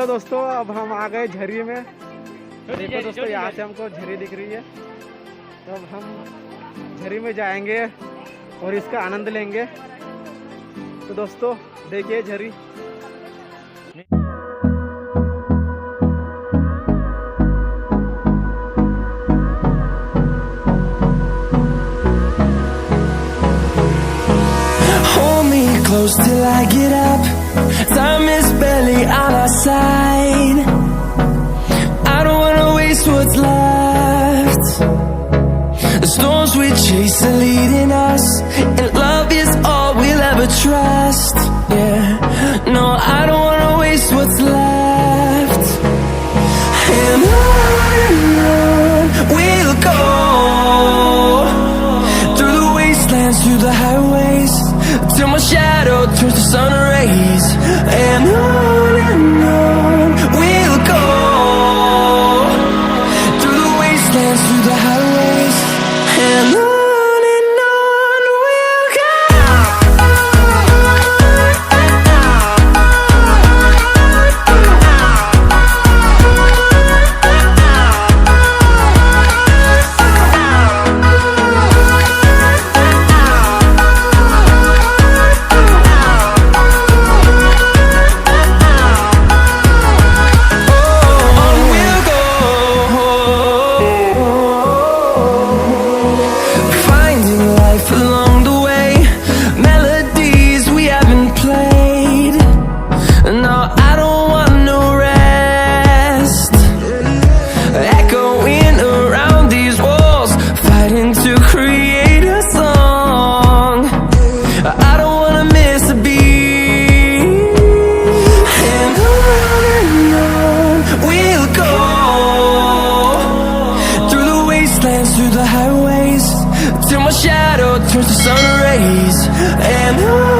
दोस्तों अब हम आ गए झरी में। देखो दोस्तों यहाँ से हमको झरी दिख रही है, तो अब हम झरी में जाएंगे और इसका आनंद लेंगे। तो दोस्तों देखिए झरी। Close till I get up. Time is barely on our side. I don't wanna waste what's left. The storms we chase are leading us, and love is all we'll ever trust. Yeah, no, I don't wanna waste what's left. And on we'll go, through the wastelands, through the highways, till my shadow turns to sun rays. And on we'll go, through the wastelands, through the highways, and on we'll go. Through the highways, till my shadow turns to sun rays. And on